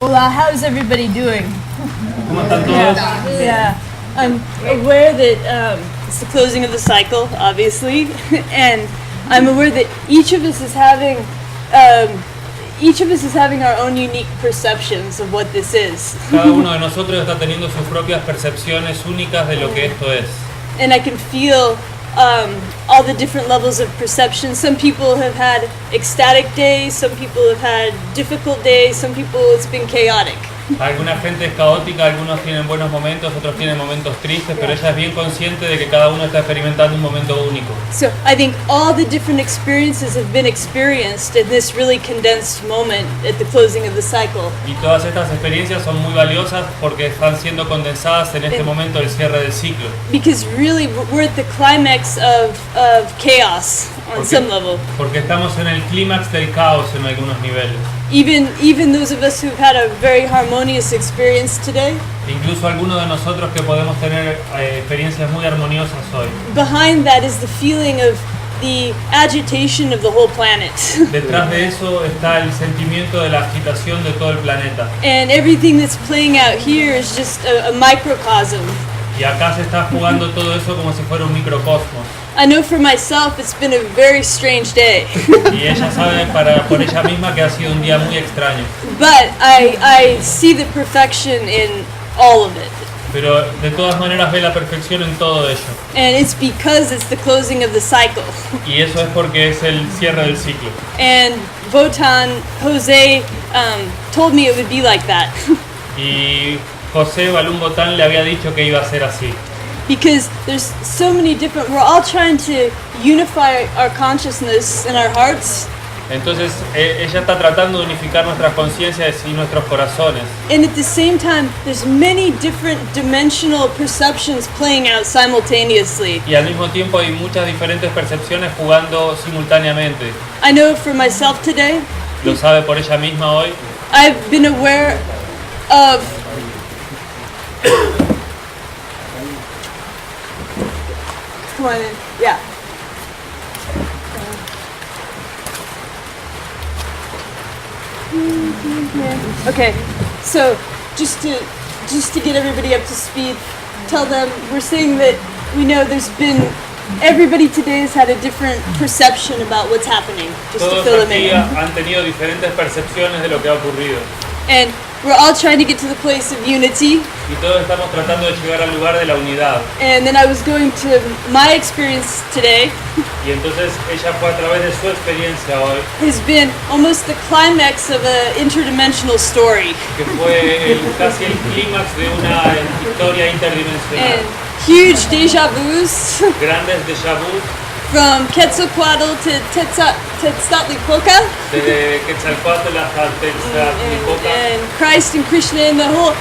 Hola, how's everybody doing? ¿Cómo están todos? Yeah, I'm aware that it's the closing of the cycle, obviously, and I'm aware that each of us is having our own unique perceptions of what this is. Cada uno de nosotros está teniendo sus propias percepciones únicas de lo que esto es. And I can feel all the different levels of perception. Some people have had ecstatic days, some people have had difficult days, some people it's been chaotic. Alguna gente es caótica, algunos tienen buenos momentos, otros tienen momentos tristes, pero ella es bien consciente de que cada uno está experimentando un momento único. So I think all the different experiences have been experienced in this really condensed moment at the closing of the cycle. Y todas estas experiencias son muy valiosas porque están siendo condensadas en este momento del cierre del ciclo. Because really we're at the climax of chaos on some level. Porque estamos en el clímax del caos en algunos niveles. Even those of us who've had a very harmonious experience today. Incluso algunos de nosotros que podemos tener experiencias muy armoniosas hoy. Behind that is the feeling of the agitation of the whole planet. Detrás de eso está el sentimiento de la agitación de todo el planeta. And everything that's playing out here is just a microcosm. Y acá se está jugando todo eso como si fuera un microcosmos. I know for myself it's been a very strange day. Y ella sabe por ella misma que ha sido un día muy extraño. But I see the perfection in all of it. Pero de todas maneras ve la perfección en todo ello. And it's because it's the closing of the cycle. Y eso es porque es el cierre del ciclo. And Jose told me it would be like that. Y José Balún Botán le había dicho que iba a ser así. Because there's so many different, we're all trying to unify our consciousness and our hearts. Entonces ella está tratando de unificar nuestras conciencias y nuestros corazones. And at the same time, there's many different dimensional perceptions playing out simultaneously. Y al mismo tiempo hay muchas diferentes percepciones jugando simultáneamente. I know for myself today, Lo sabe por ella misma hoy. I've been aware of come on in. Yeah. Okay, so just to get everybody up to speed, tell them we're saying that we know there's been everybody today has had a different perception about what's happening. Just to Todos fill them aquí in. han tenido diferentes percepciones de lo que ha ocurrido. And we're all trying to get to the place of unity. Y todos estamos tratando de llegar al lugar de la unidad. And then I was going to my experience today. Y entonces ella fue a través de su experiencia hoy, Has been almost the climax of an interdimensional story. que fue casi el clímax de una historia interdimensional. And huge deja vus Grandes déjà vu, from Quetzalcoatl to Tezcatlipoca. desde Quetzalcóatl hasta Tezcatlipoca, And Christ and Krishna and the whole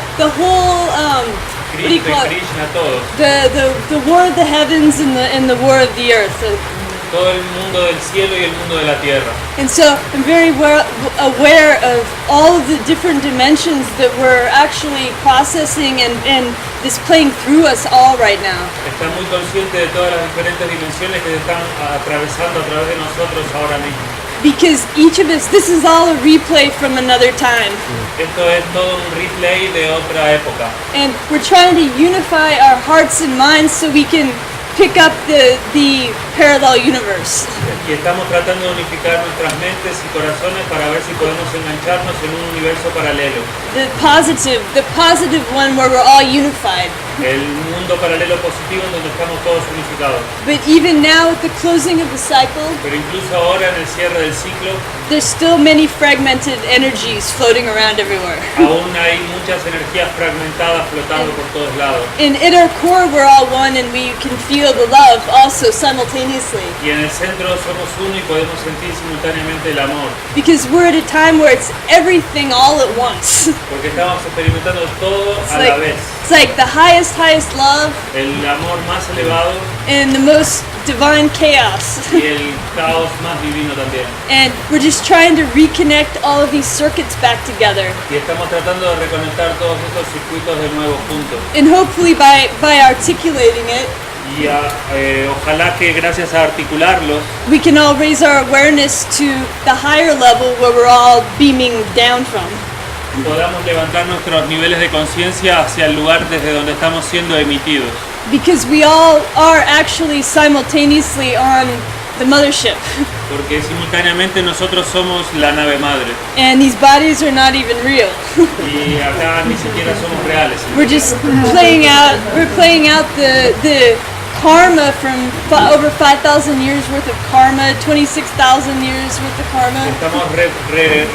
what do you Cristo call y it? Krishna, todos. The war of the heavens and the war of the earth. Todo el mundo del cielo y el mundo de la tierra. And so I'm very aware of all of the different dimensions that we're actually processing and this playing through us all right now. Está muy consciente de todas las diferentes dimensiones que se están atravesando a través de nosotros ahora mismo. Because each of us, this is all a replay from another time. Esto es todo un replay de otra época. And we're trying to unify our hearts and minds so we can pick up the parallel universe. Y estamos tratando de unificar nuestras mentes y corazones para ver si podemos engancharnos en un universo paralelo. The positive one where we're all unified. El mundo paralelo positivo en donde estamos todos unificados. But even now at the closing of the cycle, Pero incluso ahora en el cierre del ciclo, there's still many fragmented energies floating around everywhere. aún hay muchas energías fragmentadas flotando por todos lados. And at our core, we're all one and we can feel the love also simultaneously. Y en el centro somos uno y podemos sentir simultáneamente el amor. Because we're at a time where it's everything all at once. Porque estamos experimentando todo a la vez. It's like the highest love El amor más elevado and the most divine chaos. y el caos más divino también. And we're just trying to reconnect all of these circuits back together. Y estamos tratando de reconectar todos estos circuitos de nuevo juntos. And hopefully by articulating it, Y ojalá que gracias a articularlos we can all raise our awareness to the higher level where we're all beaming down from. podamos levantar nuestros niveles de conciencia hacia el lugar desde donde estamos siendo emitidos. Because we all are actually simultaneously on the mothership. Porque simultáneamente nosotros somos la nave madre. And these bodies are not even real. Y acá ni siquiera somos reales. We're just playing out the karma from over 5,000 years worth of karma, 26,000 years worth of karma. Estamos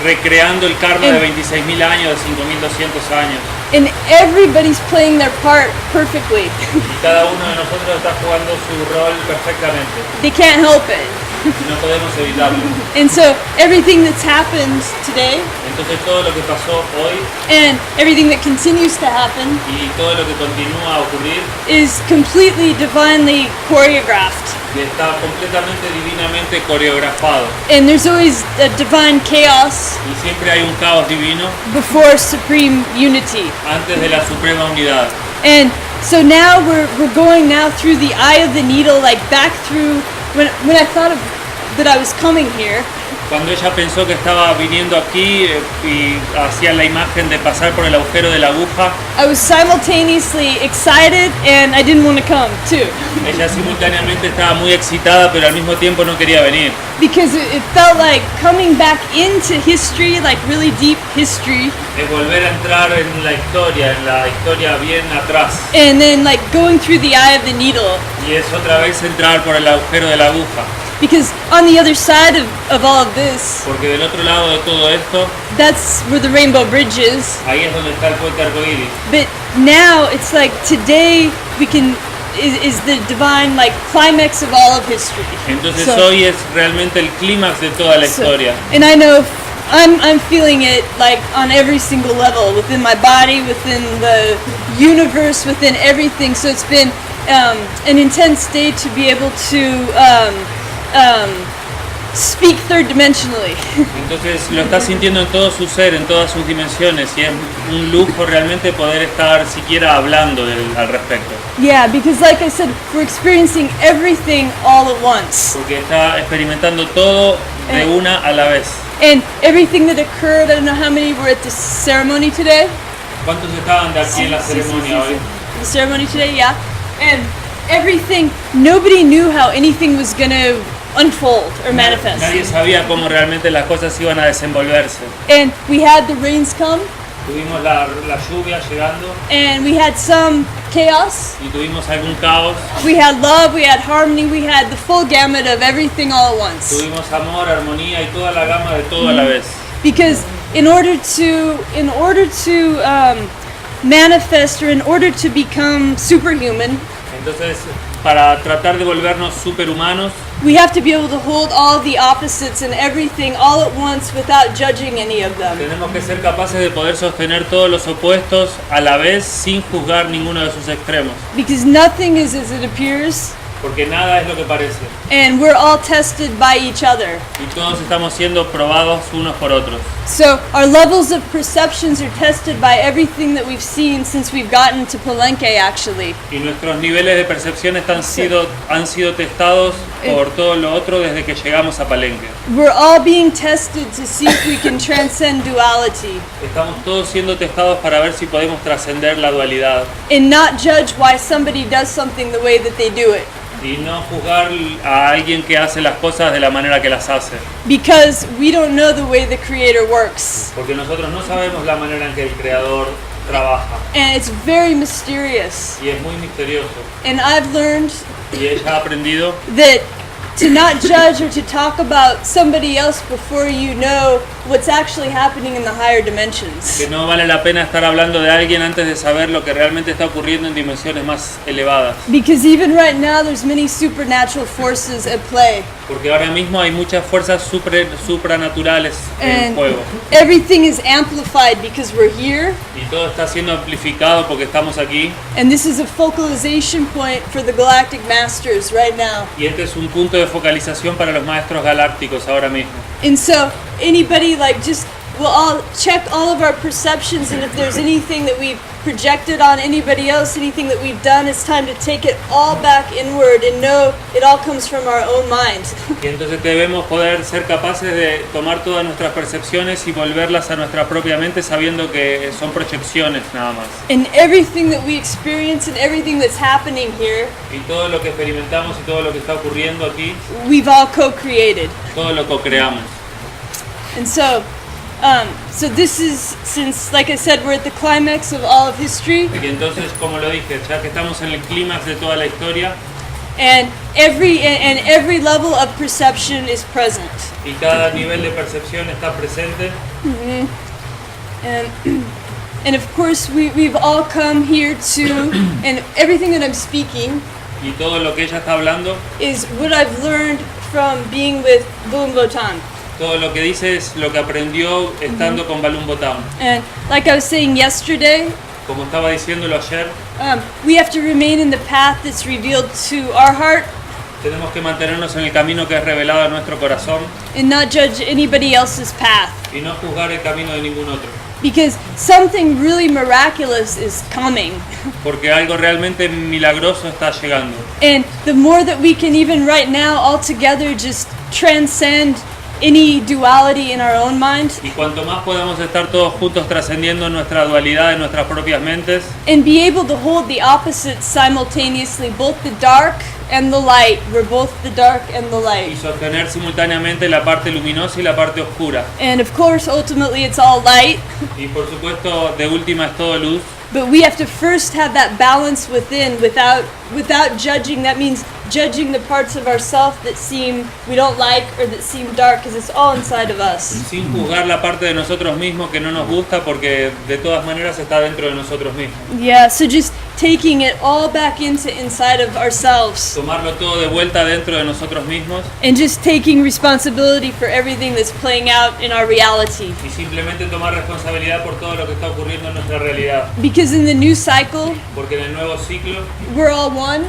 recreando el karma de 26.000 años, de 5.200 años. And everybody's playing their part perfectly. Y cada uno de nosotros está jugando su rol perfectamente. They can't help it. No podemos evitarlo. And so everything that's happened today Entonces todo lo que pasó hoy and everything that continues to happen y todo lo que continúa a ocurrir is completely divinely choreographed. está completamente divinamente coreografado. And there's always a divine chaos Y siempre hay un caos divino before supreme unity. antes de la suprema unidad. And so now we're going now through the eye of the needle, like back through when I thought of that I was coming here. Cuando ella pensó que estaba viniendo aquí y hacía la imagen de pasar por el agujero de la aguja, I was simultaneously excited and I didn't want to come too. ella simultáneamente estaba muy excitada, pero al mismo tiempo no quería venir. Because it felt like coming back into history, like really deep history, Es volver a entrar en la historia bien atrás. and then like going through the eye of the needle. Y es otra vez entrar por el agujero de la aguja. Because on the other side of all of this, Porque del otro lado de todo esto, that's where the rainbow bridge is. ahí es donde está el puente arcoíris. But now it's like today we can is the divine like climax of all of history. Entonces So- hoy es realmente el clímax de toda la so- historia. and I know I'm feeling it like on every single level, within my body, within the universe, within everything. So it's been an intense day to be able to speak third dimensionally. Entonces lo está sintiendo en todo su ser, en todas sus dimensiones, y es un lujo realmente poder estar siquiera hablando al respecto. Yeah, because like I said, we're experiencing everything all at once. Porque está experimentando todo de una a la vez. And everything that occurred, I don't know how many were at the ceremony today. ¿Cuántos estaban de aquí en la ceremonia hoy? The ceremony today, yeah. And everything, nobody knew how anything was going to unfold or manifest. Nadie sabía cómo realmente las cosas iban a desenvolverse. And we had the rains come, Tuvimos la lluvia llegando and we had some chaos. y tuvimos algún caos. We had love, we had harmony, we had the full gamut of everything all at once. Tuvimos amor, armonía y toda la gama de todo a la vez. Because in order to manifest, or in order to become superhuman, Entonces, para tratar de volvernos superhumanos, we have to be able to hold all the opposites and everything all at once without judging any of them. tenemos que ser capaces de poder sostener todos los opuestos a la vez sin juzgar ninguno de sus extremos. Because nothing is as it appears, Porque nada es lo que parece. and we're all tested by each other. Y todos estamos siendo probados unos por otros. So our levels of perceptions are tested by everything that we've seen since we've gotten to Palenque, actually. Y nuestros niveles de percepción han sido testados por todo lo otro desde que llegamos a Palenque. We're all being tested to see if we can transcend duality Estamos todos siendo testados para ver si podemos trascender la dualidad and not judge why somebody does something the way that they do it. y no juzgar a alguien que hace las cosas de la manera que las hace. Because we don't know the way the Creator works. Porque nosotros no sabemos la manera en que el Creador trabaja And it's very mysterious. y es muy misterioso. And I've learned Y ella ha aprendido that to not judge or to talk about somebody else before you know what's actually happening in the higher dimensions. que no vale la pena estar hablando de alguien antes de saber lo que realmente está ocurriendo en dimensiones más elevadas. Because even right now there's many supernatural forces at play. Porque ahora mismo hay muchas fuerzas supranaturales en And juego. everything is amplified because we're here. Y todo está siendo amplificado porque estamos aquí. And this is a focalization point for the Galactic Masters right now. Y este es un punto de focalización para los maestros galácticos ahora mismo. And so anybody like just we'll all check all of our perceptions, and if there's anything that we've projected on anybody else, anything that we've done, it's time to take it all back inward and know it all comes from our own mind. Y entonces debemos poder ser capaces de tomar todas nuestras percepciones y volverlas a nuestra propia mente sabiendo que son proyecciones nada más. And everything that we experience and everything that's happening here, Y todo lo que experimentamos y todo lo que está ocurriendo aquí, we've all co-created. todo lo co-creamos. And so this is, since, like I said, we're at the climax of all of history, Y entonces, como lo dije, ya que estamos en el clímax de toda la historia and every level of perception is present. y cada nivel de percepción está presente, And of course, we've all come here to, and everything that I'm speaking y todo lo que ella está hablando, is what I've learned from being with Lwmynaahōn. todo lo que dice es lo que aprendió estando con Lwmynaahōn. And like I was saying yesterday, Como estaba diciéndolo ayer, we have to remain in the path that's revealed to our heart tenemos que mantenernos en el camino que es revelado a nuestro corazón and not judge anybody else's path. y no juzgar el camino de ningún otro. Because something really miraculous is coming. Porque algo realmente milagroso está llegando. And the more that we can even right now all together just transcend any duality in our own mind Y cuanto más podamos estar todos juntos trascendiendo nuestra dualidad en nuestras propias mentes and be able to hold the opposites simultaneously, both the dark and the light. We're both the dark and the y light. sostener simultáneamente la parte luminosa y la parte oscura. And of course, ultimately it's all light, Y por supuesto, de última es todo luz, but we have to first have that balance within without judging. That means judging the parts of ourself that seem we don't like or that seem dark, because it's all inside of us. sin juzgar la parte de nosotros mismos que no nos gusta porque de todas maneras está dentro de nosotros mismos. Yeah, so just taking it all back into inside of ourselves Tomarlo todo de vuelta dentro de nosotros mismos and just taking responsibility for everything that's playing out in our reality. y simplemente tomar responsabilidad por todo lo que está ocurriendo en nuestra realidad. Because in the new cycle, Porque en el nuevo ciclo we're all one.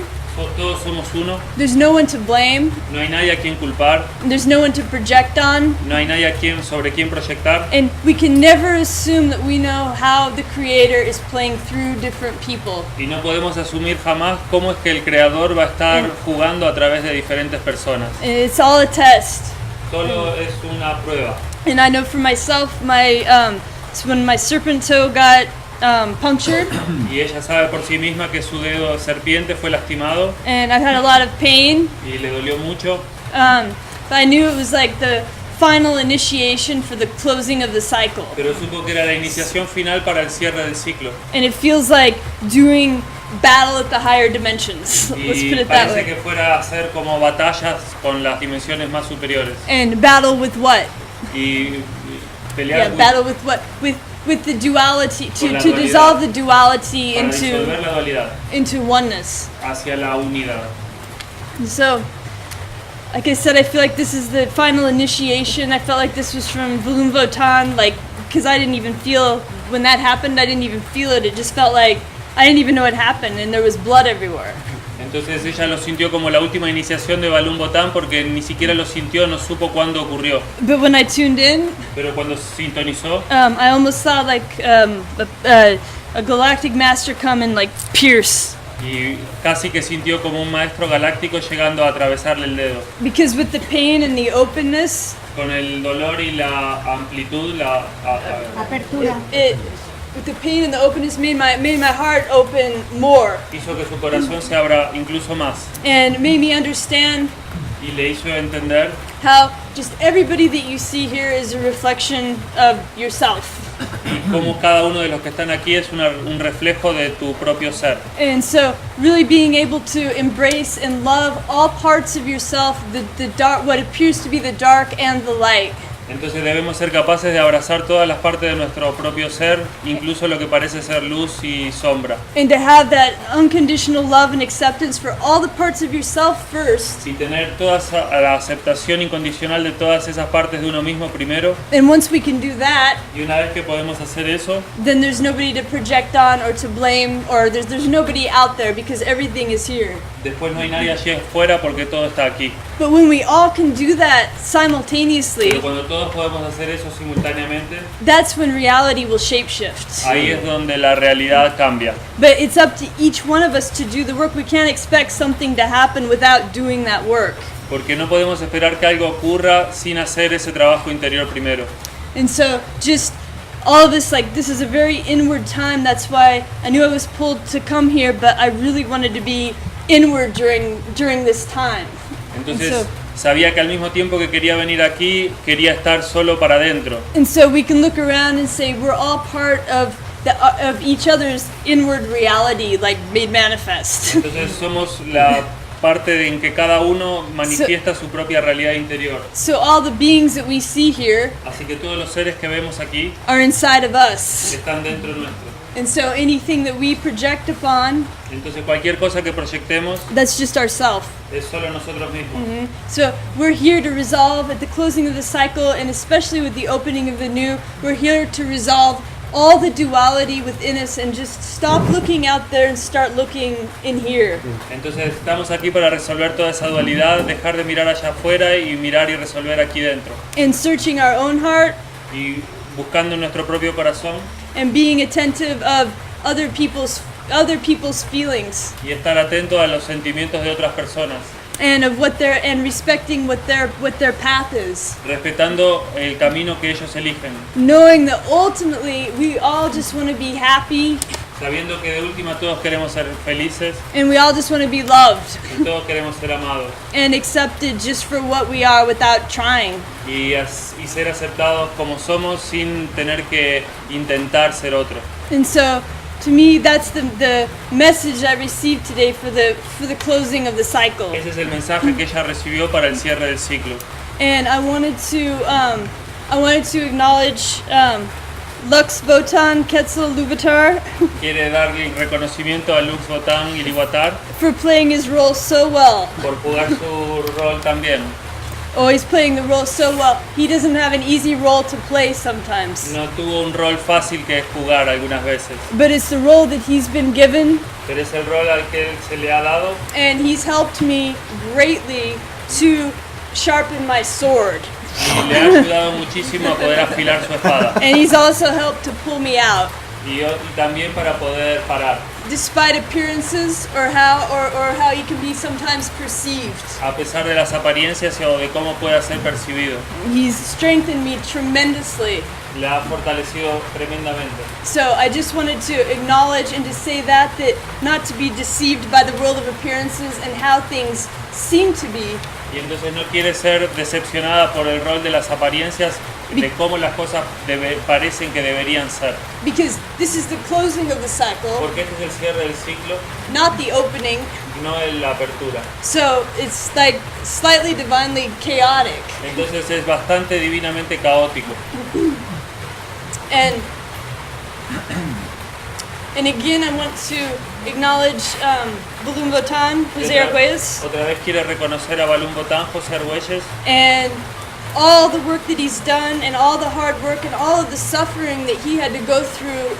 todos somos uno, There's no one to blame. no hay nadie a quien culpar, There's no one to project on. no hay nadie sobre quien proyectar. And we can never assume that we know how the Creator is playing through different people. Y no podemos asumir jamás cómo es que el creador va a estar jugando a través de diferentes personas. And it's all a test. Solo es una prueba. And I know for myself, it's when my serpent toe got punctured, Y ella sabe por sí misma que su dedo de serpiente fue lastimado and I've had a lot of pain. y le dolió mucho. But I knew it was like the final initiation for the closing of the cycle. Pero supo que era la iniciación final para el cierre del ciclo. And it feels like doing battle at the higher dimensions. Let's Y put it that parece way. que fuera a hacer como batallas con las dimensiones más superiores. And battle with what? Y pelear Yeah, battle with what? With the duality, Con la to dualidad. dissolve the duality para disolver into la dualidad oneness. hacia la unidad. And so, like I said, I feel like this is the final initiation. I felt like this was from Lwmynaahōn, like, because I didn't even feel, when that happened, I didn't even feel it. It just felt like I didn't even know it happened, and there was blood everywhere. Entonces ella lo sintió como la última iniciación de Lwmynaahōn porque ni siquiera lo sintió, no supo cuándo ocurrió. But when I tuned in, Pero cuando sintonizó, I almost saw like a galactic master come and like pierce. y casi que sintió como un maestro galáctico llegando a atravesarle el dedo. Because with the pain and the openness, Con el dolor y la amplitud, Apertura. with the pain and the openness made my heart open more, hizo que su corazón se abra incluso más. and made me understand Y le hizo entender how just everybody that you see here is a reflection of yourself. y cómo cada uno de los que están aquí es un reflejo de tu propio ser. And so really being able to embrace and love all parts of yourself, the dark, what appears to be the dark and the light. Entonces debemos ser capaces de abrazar todas las partes de nuestro propio ser, incluso lo que parece ser luz y sombra. And to have that unconditional love and acceptance for all the parts of yourself first. Y tener toda la aceptación incondicional de todas esas partes de uno mismo primero. And once we can do that, Y una vez que podemos hacer eso, then there's nobody to project on or to blame, or there's nobody out there because everything is here. después no hay nadie allí afuera porque todo está aquí. But when we all can do that simultaneously, Pero cuando todos podemos hacer eso simultáneamente, that's when reality will shapeshift. ahí es donde la realidad cambia. But it's up to each one of us to do the work. We can't expect something to happen without doing that work. Porque no podemos esperar que algo ocurra sin hacer ese trabajo interior primero. And so just all of this, like, this is a very inward time. That's why I knew I was pulled to come here, but I really wanted to be inward during this time. Entonces So- sabía que al mismo tiempo que quería venir aquí, quería estar solo para adentro. And so we can look around and say we're all part of each other's inward reality, like made manifest. Entonces somos la parte en que cada uno manifiesta su propia realidad interior. So all the beings that we see here Así que todos los seres que vemos aquí are inside of us. están dentro nuestro. And so anything that we project upon, Entonces cualquier cosa que proyectemos that's just ourself. es solo nosotros mismos. So we're here to resolve at the closing of the cycle, and especially with the opening of the new, we're here to resolve all the duality within us and just stop looking out there and start looking in here. Entonces estamos aquí para resolver toda esa dualidad, dejar de mirar allá afuera y mirar y resolver aquí dentro. And searching our own heart Y buscando en nuestro propio corazón and being attentive of other people's feelings y estar atento a los sentimientos de otras personas, and of and respecting what their path is. respetando el camino que ellos eligen, Knowing that ultimately we all just want to be happy sabiendo que de última todos queremos ser felices and we all just want to be loved y todos queremos ser amados and accepted just for what we are without trying. y ser aceptados como somos sin tener que intentar ser otro. And so to me that's the message I received today for the closing of the cycle. Ese es el mensaje que ella recibió para el cierre del ciclo. And I wanted to acknowledge Lwmynaahōn Quetzalcoatl Quiere darle reconocimiento a Lwmynaahōn y Lwx옹 for playing his role so well. por jugar su rol también. Oh, he's playing the role so well. He doesn't have an easy role to play sometimes. No tuvo un rol fácil que jugar algunas veces, But it's the role that he's been given, pero es el rol al que se le ha dado and he's helped me greatly to sharpen my sword. y le ha ayudado muchísimo a poder afilar su espada And he's also helped to pull me out. y también para poder parar. Despite appearances or how he can be sometimes perceived. A pesar de las apariencias o de cómo pueda ser percibido, He's strengthened me tremendously. le ha fortalecido tremendamente. So I just wanted to acknowledge and to say that not to be deceived by the world of appearances and how things seem to be, Y entonces no quiere ser decepcionada por el rol de las apariencias, de cómo las cosas parecen que deberían ser. because this is the closing of the cycle, Porque este es el cierre del ciclo, not the opening. no la apertura. So it's like slightly divinely chaotic. Entonces es bastante divinamente caótico. And again, I want to acknowledge Lwmynaahōn, Jose Arguelles, Otra vez quiere reconocer a Lwmynaahōn, José Argüelles, and all the work that he's done, and all the hard work, and all of the suffering that he had to go through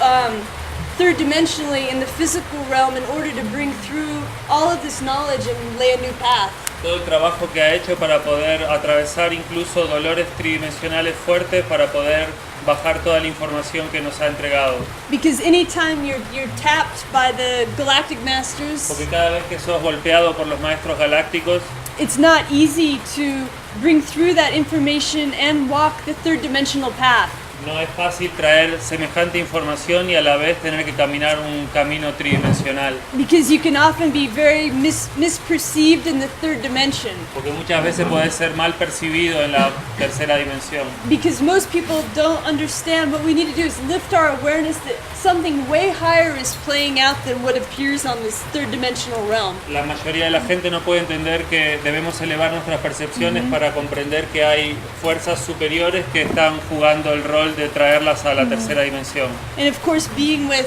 third dimensionally in the physical realm in order to bring through all of this knowledge and lay a new path. todo el trabajo que ha hecho para poder atravesar incluso dolores tridimensionales fuertes para poder bajar toda la información que nos ha entregado. Because anytime you're tapped by the galactic masters, Porque cada vez que sos golpeado por los maestros galácticos, it's not easy to bring through that information and walk the third dimensional path. no es fácil traer semejante información y a la vez tener que caminar un camino tridimensional. Because you can often be very misperceived in the third dimension. Porque muchas veces puede ser mal percibido en la tercera dimensión. Because most people don't understand what we need to do is lift our awareness that something way higher is playing out than what appears on this third dimensional realm. La mayoría de la gente no puede entender que debemos elevar nuestras percepciones para comprender que hay fuerzas superiores que están jugando el rol de traerlas a la tercera dimensión. And of course, being with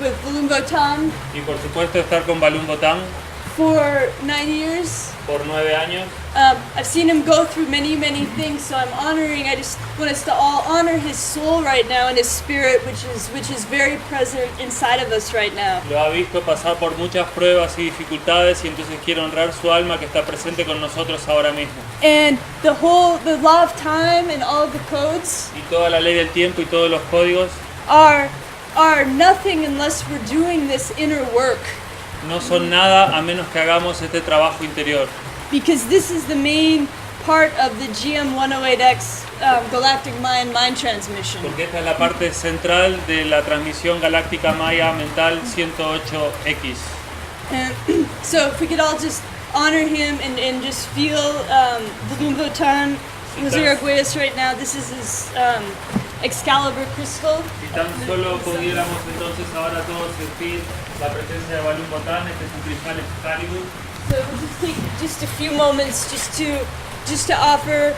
Lwmynaahōn, Y por supuesto estar con Lwmynaahōn for 9 years. por 9 años. I've seen him go through many things, so I just want us to all honor his soul right now and his spirit, which is very present inside of us right now. Lo ha visto pasar por muchas pruebas y dificultades y entonces quiere honrar su alma que está presente con nosotros ahora mismo. And the law of time and all of the codes Y toda la ley del tiempo y todos los códigos are nothing unless we're doing this inner work. no son nada a menos que hagamos este trabajo interior. Because this is the main part of the GM108X galactic mind transmission. Porque esta es la parte central de la transmisión galáctica maya mental 108X. So if we could all just honor him and just feel Lwmynaahōn, who's Araguayas right now. This is his Excalibur crystal. Si tan solo pudiéramos entonces ahora todos sentir la presencia de Lwmynaahōn, este es un cristal Excalibur. So we'll just take just a few moments just to offer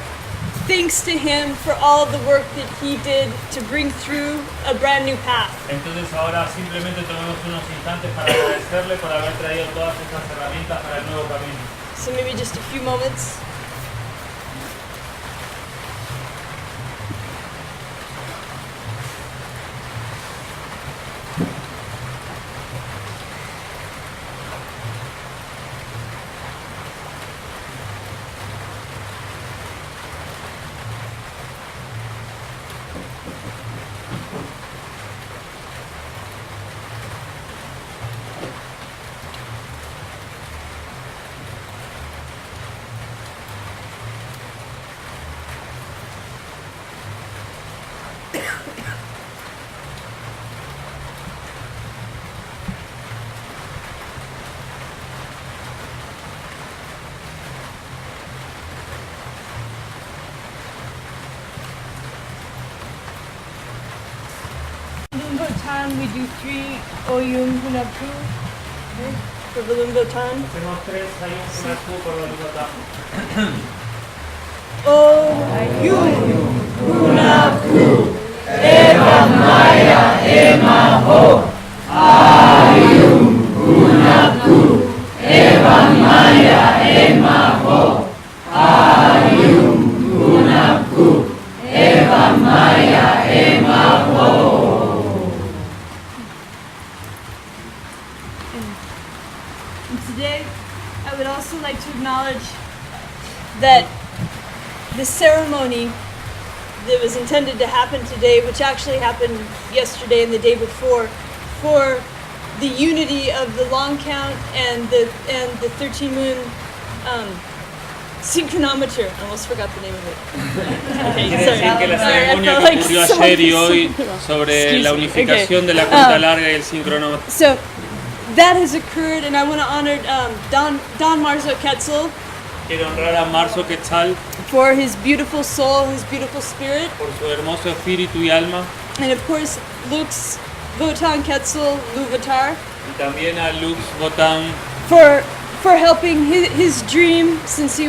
thanks to him for all of the work that he did to bring through a brand new path. Entonces ahora simplemente tomemos unos instantes para agradecerle por haber traído todas estas herramientas para el nuevo camino. So maybe just a few moments. Lwmynaahōn, we do 3 Oyum Hunabku for Lwmynaahōn. Hacemos 3 ayun Hunabku por Lwmynaahōn. Oyum Hunabku Eva Maya Emaho Ayum Hunabku Eva Maya Emaho Ayum Hunabku Eva Maya Emaho. And today, I would also like to acknowledge that the ceremony that was intended to happen today, which actually happened yesterday and the day before, for the unity of the long count and the 13 moon synchronometer. I almost forgot the name of it. Okay, Quiere sorry. decir que la Sorry, I ceremonia felt que like ocurrió someone ayer y was hoy so- sobre Excuse la me. unificación Okay. de la cuenta larga y el sincronómetro. So that has occurred, and I want to honor Don Marzo Quetzal Quiero honrar a Marzo Quetzal for his beautiful soul, his beautiful spirit, por su hermoso espíritu y alma, and of course Lwxōn Quetzal Luvatar y también a Lux Botán for helping his dream since he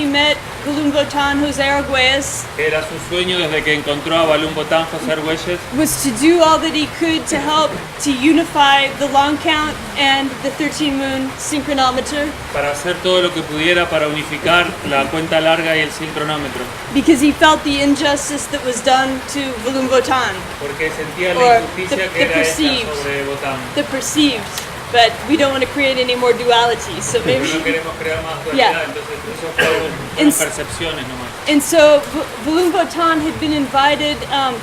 met Lwmynaahōn Jose Arguelles, que era su sueño desde que encontró a Lwmynaahōn José Argüelles, was to do all that he could to help to unify the long count and the 13 moon synchronometer, para hacer todo lo que pudiera para unificar la cuenta larga y el sincronómetro, because he felt the injustice that was done to Lwmynaahōn, porque sentía Or la injusticia the que era hecha perceived. sobre Botán. the perceived, but we don't want to create any more duality, so Pero maybe. no queremos crear más dualidad, Yeah. entonces eso fueron In- percepciones nomás. And so Lwmynaahōn had been invited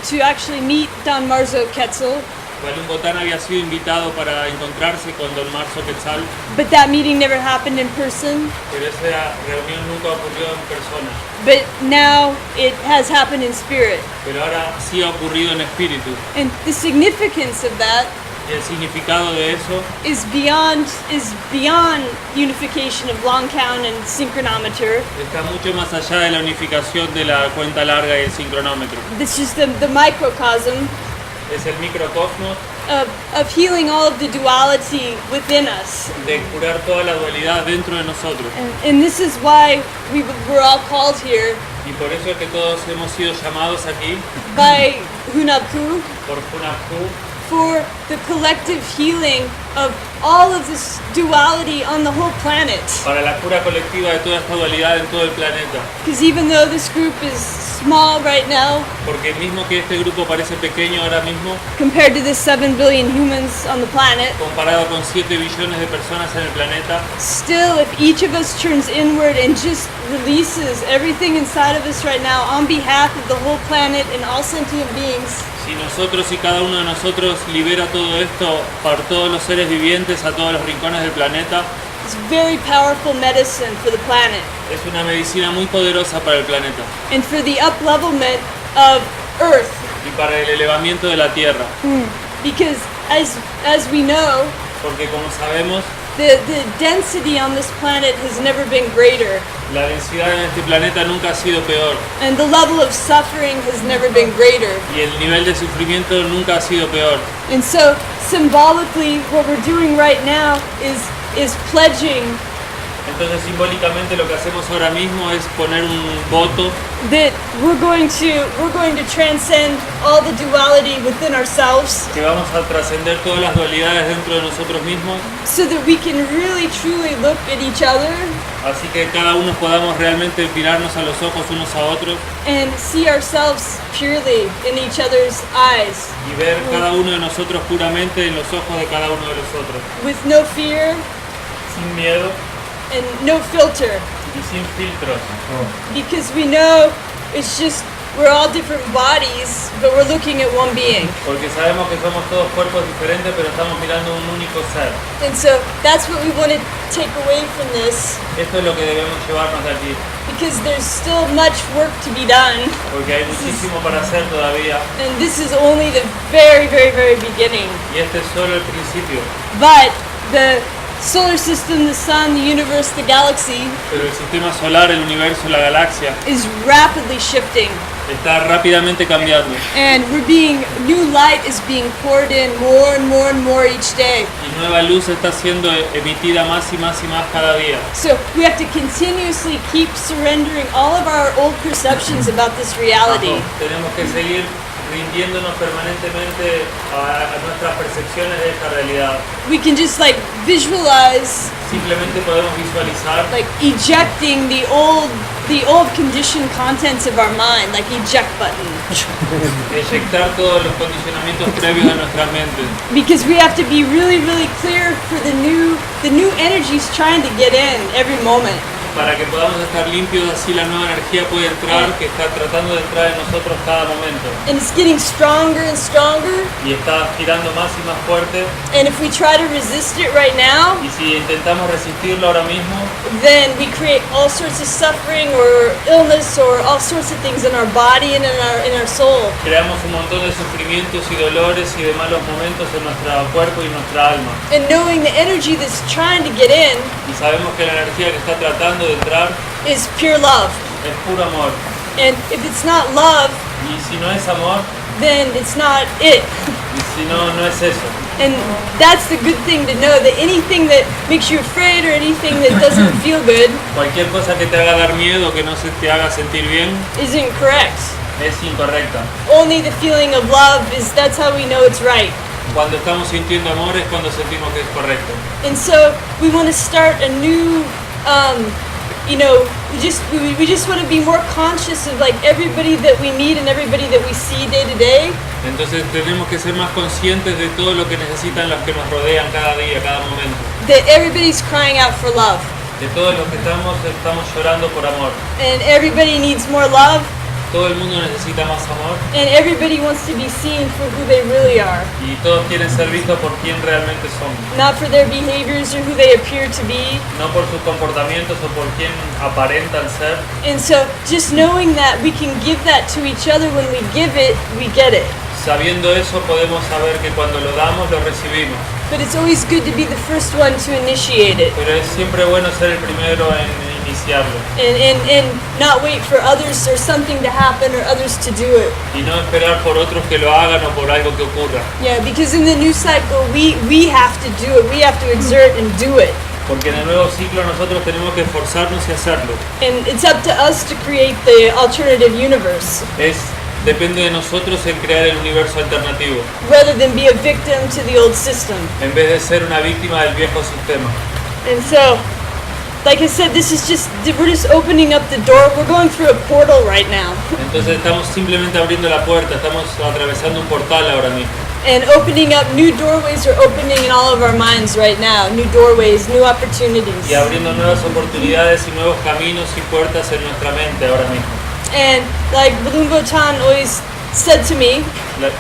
to actually meet Don Marzo Quetzal, Lwmynaahōn había sido invitado para encontrarse con Don Marzo Quetzal, but that meeting never happened in person. pero esa reunión nunca ocurrió en persona. But now it has happened in spirit. Pero ahora sí ha ocurrido en espíritu. And the significance of that Y el significado de eso is beyond unification of long count and synchronometer. está mucho más allá de la unificación de la cuenta larga y el sincronómetro. This is the microcosm Es el microcosmos of healing all of the duality within us. de curar toda la dualidad dentro de nosotros. And this is why we're all called here Y por eso es que todos hemos sido llamados aquí by Hunabku por Hunabku for the collective healing of all of this duality on the whole planet. para la cura colectiva de toda esta dualidad en todo el planeta. Because even though this group is small right now, Porque mismo que este grupo parece pequeño ahora mismo, compared to the 7 billion humans on the planet, comparado con 7 billones de personas en el planeta, still if each of us turns inward and just releases everything inside of us right now on behalf of the whole planet and all sentient beings, si nosotros y cada uno de nosotros libera todo esto para todos los seres vivientes, a todos los rincones del planeta, it's very powerful medicine for the planet es una medicina muy poderosa para el planeta and for the uplevelment of Earth. y para el elevamiento de la Tierra. Because as we know, Porque como sabemos, the density on this planet has never been greater, la densidad en este planeta nunca ha sido peor and the level of suffering has never been greater. y el nivel de sufrimiento nunca ha sido peor. And so symbolically what we're doing right now is pledging Entonces simbólicamente lo que hacemos ahora mismo es poner un voto that we're going to transcend all the duality within ourselves que vamos a trascender todas las dualidades dentro de nosotros mismos, so that we can really truly look at each other así que cada uno podamos realmente mirarnos a los ojos unos a otros and see ourselves purely in each other's eyes y ver cada uno de nosotros puramente en los ojos de cada uno de los otros, with no fear sin miedo and no filter, y sin filtros, because we know it's just we're all different bodies, but we're looking at one being. porque sabemos que somos todos cuerpos diferentes, pero estamos mirando un único ser. And so that's what we want to take away from this, Esto es lo que debemos llevarnos de aquí, because there's still much work to be done, porque hay muchísimo para hacer todavía, and this is only the very, very, very beginning. y este es solo el principio. But the solar system, the sun, the universe, the galaxy Pero el sistema solar, el universo, la galaxia, is rapidly shifting, está rápidamente cambiando. and new light is being poured in more and more and more each day. Y nueva luz está siendo emitida más y más y más cada día. So we have to continuously keep surrendering all of our old perceptions about this reality. Tenemos que seguir rindiéndonos permanentemente a nuestras percepciones de esta realidad. We can just like visualize Simplemente podemos visualizar like ejecting the old conditioned contents of our mind, like eject button. eyectar todos los condicionamientos previos de nuestra mente. Because we have to be really, really clear for the new energies trying to get in every moment. Para que podamos estar limpios, así la nueva energía puede entrar, que está tratando de entrar en nosotros cada momento. And it's getting stronger and stronger. Y está girando más y más fuerte. And if we try to resist it right now, Y si intentamos resistirlo ahora mismo, then we create all sorts of suffering or illness or all sorts of things in our body and in our soul. creamos un montón de sufrimientos y dolores y de malos momentos en nuestro cuerpo y nuestra alma. And knowing the energy that's trying to get in Y sabemos que la energía que está tratando de entrar is pure love. es puro amor. And if it's not love, Y si no es amor, then it's not it. y si no, no es eso. And that's the good thing to know, that anything that makes you afraid or anything that doesn't feel good Cualquier cosa que te haga dar miedo, que no se te haga sentir bien, isn't correct. es incorrecta. Only the feeling of love that's how we know it's right. Cuando estamos sintiendo amor es cuando sentimos que es correcto. And so we want to start a new we just want to be more conscious of like everybody that we meet and everybody that we see day to day. Entonces tenemos que ser más conscientes de todo lo que necesitan los que nos rodean cada día, cada momento. That everybody's crying out for love. De todos los que estamos llorando por amor. And everybody needs more love. Todo el mundo necesita más amor. And everybody wants to be seen for who they really are. Y todos quieren ser vistos por quien realmente son. Not for their behaviors or who they appear to be. No por sus comportamientos o por quien aparentan ser. And so just knowing that we can give that to each other, when we give it, we get it. Sabiendo eso podemos saber que cuando lo damos, lo recibimos. But it's always good to be the first one to initiate it. Pero es siempre bueno ser el primero en iniciarlo. And not wait for others or something to happen or others to do it. Y no esperar por otros que lo hagan o por algo que ocurra. Yeah, because in the new cycle, we have to do it. We have to exert and do it. Porque en el nuevo ciclo nosotros tenemos que esforzarnos y hacerlo. And it's up to us to create the alternative universe. Es Depende de nosotros el crear el universo alternativo, rather than be a victim to the old system. en vez de ser una víctima del viejo sistema. And so, like I said, we're just opening up the door. We're going through a portal right now. Entonces estamos simplemente abriendo la puerta, estamos atravesando un portal ahora mismo. And opening up new doorways are opening in all of our minds right now. New doorways, new opportunities. Y abriendo nuevas oportunidades y nuevos caminos y puertas en nuestra mente ahora mismo. And like Lwmynaahōn always said to me,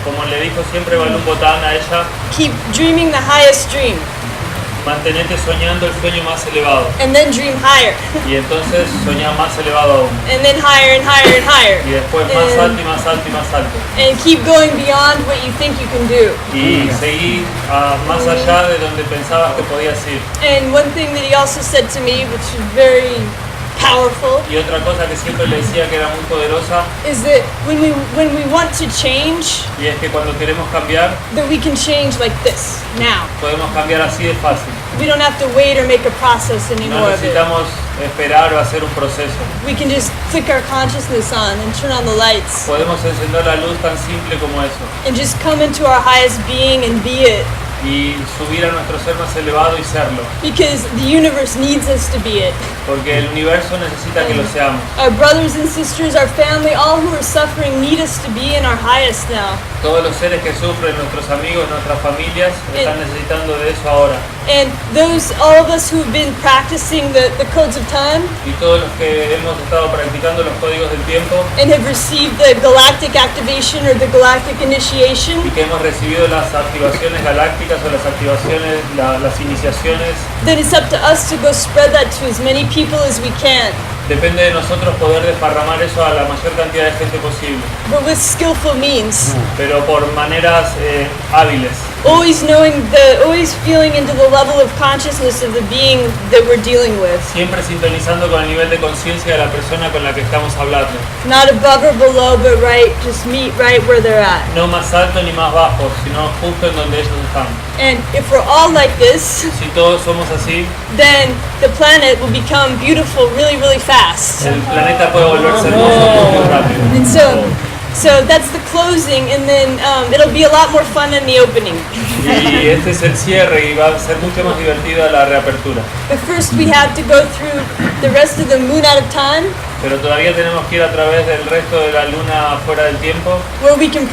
Como le dijo siempre Balum Botán a ella, keep dreaming the highest dream. mantenete soñando el sueño más elevado. And then dream higher. Y entonces soñá más elevado aún. And then higher and higher and higher. Y después más alto y más alto y más alto. And keep going beyond what you think you can do. Y seguí más allá de donde pensabas que podías ir. And one thing that he also said to me, which is very powerful, Y otra cosa que siempre le decía que era muy poderosa, is that when we want to change, y es que cuando queremos cambiar, that we can change like this, now. podemos cambiar así de fácil. We don't have to wait or make a process No anymore of it. necesitamos esperar o hacer un proceso. We can just click our consciousness on and turn on the lights Podemos encender la luz tan simple como eso and just come into our highest being and be it. y subir a nuestro ser más elevado y serlo, Because the universe needs us to be it. porque el universo necesita que lo seamos. Our brothers and sisters, our family, all who are suffering need us to be in our highest now. Todos los seres que sufren, nuestros amigos, nuestras familias, están necesitando de eso ahora. And all of us who've been practicing the codes of time Y todos los que hemos estado practicando los códigos del tiempo and have received the galactic activation or the galactic initiation, y que hemos recibido las activaciones galácticas o las activaciones, las iniciaciones, then it's up to us to go spread that to as many people as we can, depende de nosotros poder desparramar eso a la mayor cantidad de gente posible, but with skillful means. pero por maneras hábiles. Always feeling into the level of consciousness of the being that we're dealing with. Siempre sintonizando con el nivel de conciencia de la persona con la que estamos hablando. Not above or below, but just meet right where they're at. No más alto ni más bajo, sino justo en donde ellos están. And if we're all like this, Si todos somos así, then the planet will become beautiful really, really fast. el planeta puede volverse hermoso muy rápido. And so that's the closing, and then it'll be a lot more fun than the opening. Y este es el cierre y va a ser mucho más divertida la reapertura. But first we have to go through the rest of the moon out of time, Pero todavía tenemos que ir a través del resto de la luna fuera del tiempo, where we can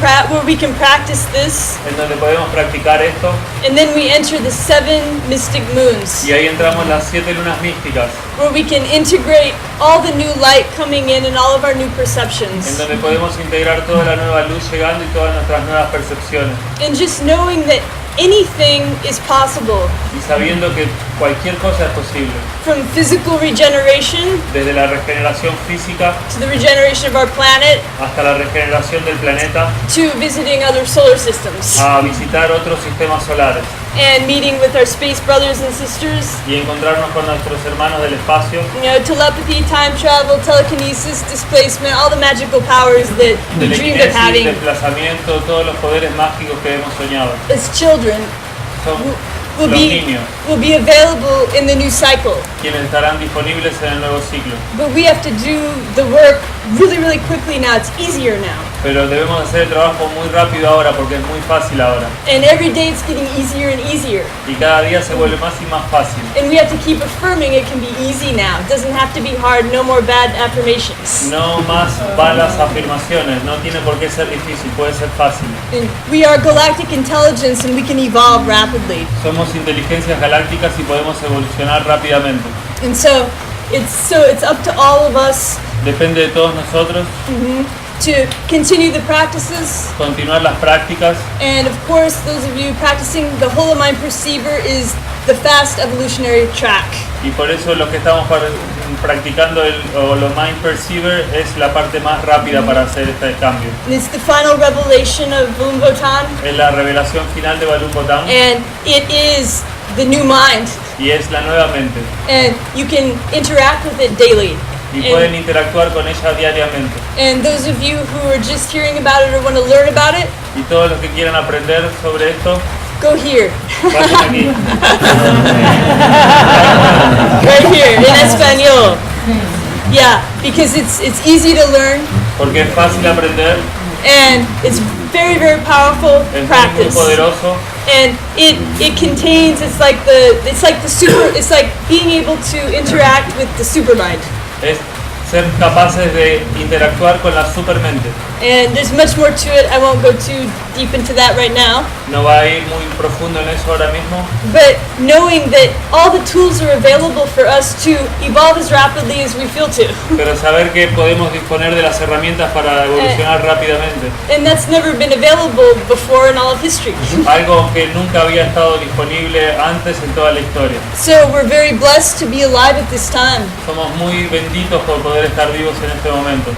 practice this, en donde podemos practicar esto. and then we enter the 7 mystic moons, Y ahí entramos las 7 lunas místicas, where we can integrate all the new light coming in and all of our new en perceptions. donde podemos integrar toda la nueva luz llegando y todas nuestras nuevas percepciones. And just knowing that anything is possible, Y sabiendo que cualquier cosa es posible, from physical regeneration desde la regeneración física to the regeneration of our planet hasta la regeneración del planeta, to visiting other solar systems a visitar otros sistemas solares and meeting with our space brothers and sisters. y encontrarnos con nuestros hermanos del espacio, You know, telepathy, time travel, telekinesis, displacement, all the magical powers that we dreamed of telequinesis, having desplazamiento, todos los poderes mágicos que hemos soñado. as children Son will los be niños available in the new cycle. quienes estarán disponibles en el nuevo ciclo. But we have to do the work really, really quickly now. It's easier now. Pero debemos hacer el trabajo muy rápido ahora porque es muy fácil ahora. And every day it's getting easier and easier. Y cada día se vuelve más y más fácil. And we have to keep affirming it can be easy now. It doesn't have to be hard. No more bad affirmations. No más malas afirmaciones, no tiene por qué ser difícil, puede ser fácil. And we are galactic intelligence and we can evolve rapidly. Somos inteligencias galácticas y podemos evolucionar rápidamente. And so it's up to all of us Depende de todos nosotros to continue the practices. continuar las prácticas And of course, those of you practicing the Lwmynaahōn Perceiver is the fast evolutionary track. y por eso lo que estamos practicando el Mind Perceiver es la parte más rápida para hacer este cambio. And it's the final revelation of Lwmynaahōn, Es la revelación final de Balum Botán and it is the new mind. y es la nueva mente And you can interact with it daily. y pueden interactuar con ella diariamente. And those of you who are just hearing about it or want to learn about it, Y todos los que quieran aprender sobre esto, go here. vayan aquí. Right here in Espanol. Yeah, because it's easy to learn Porque es fácil aprender And it's very, very powerful Es muy practice. poderoso. And it contains, it's like being able to interact with the supermind. Es ser capaces de interactuar con la supermente. And there's much more to it. I won't go too deep into that right now. No va a ir muy profundo en eso ahora mismo, But knowing that all the tools are available for us to evolve as rapidly as we feel to. pero saber que podemos disponer de las herramientas para evolucionar rápidamente. And that's never been available before in all of history. Algo que nunca había estado disponible antes en toda la historia. So we're very blessed to be alive at this time. Somos muy benditos por poder estar vivos en este momento.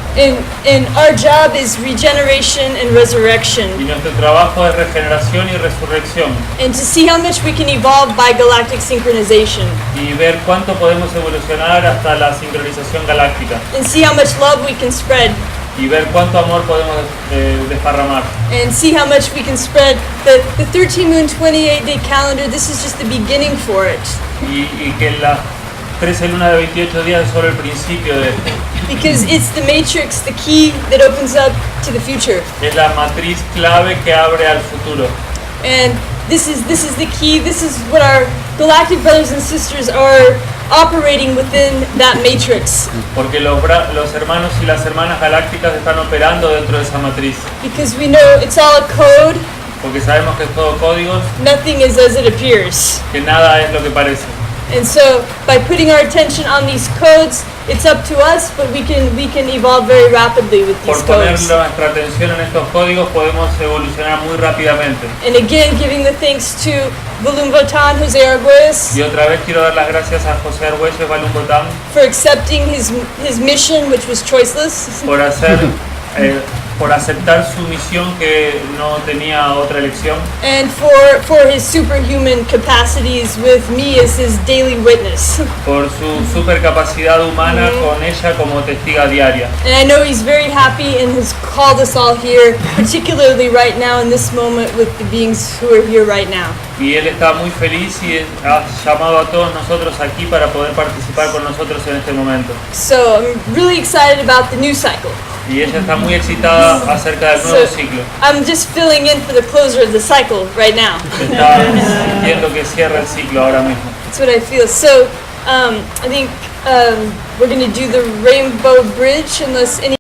And our job is regeneration and resurrection. Y nuestro trabajo es regeneración y resurrección. And to see how much we can evolve by galactic synchronization. Y ver cuánto podemos evolucionar hasta la sincronización galáctica. And see how much love we can spread. Y ver cuánto amor podemos desparramar. And see how much we can spread. The 13 moon 28-day calendar, this is just the beginning for it. Y que la 13 luna de 28 días es solo el principio de esto. Because it's the matrix, the key that opens up to the future. Es la matriz clave que abre al futuro. And this is the key. This is what our galactic brothers and sisters are operating within that matrix. Porque los hermanos y las hermanas galácticas están operando dentro de esa matriz. Because we know it's all a code. Porque sabemos que es todo códigos, Nothing is as it appears. que nada es lo que parece. And so by putting our attention on these codes, it's up to us, but we can evolve very rapidly with Por these poner codes. nuestra atención en estos códigos podemos evolucionar muy rápidamente. And again, giving the thanks to Lwmynaahōn, Jose Arguelles, Y otra vez quiero dar las gracias a José Argüelles Balungotán for accepting his mission, which was choiceless. por aceptar su misión que no tenía otra elección, And for his superhuman capacities with me as his daily witness. por su supercapacidad humana con ella como testiga diaria. And I know he's very happy and has called us all here, particularly right now in this moment with the beings who are here right now. Y él está muy feliz y ha llamado a todos nosotros aquí para poder participar con nosotros en este momento. So I'm really excited about the new cycle. Y ella está muy excitada acerca del nuevo ciclo. I'm just filling in for the closer of the cycle right now. Está sintiendo que cierra el ciclo ahora mismo. That's what I feel. So I think we're going to do the rainbow bridge unless any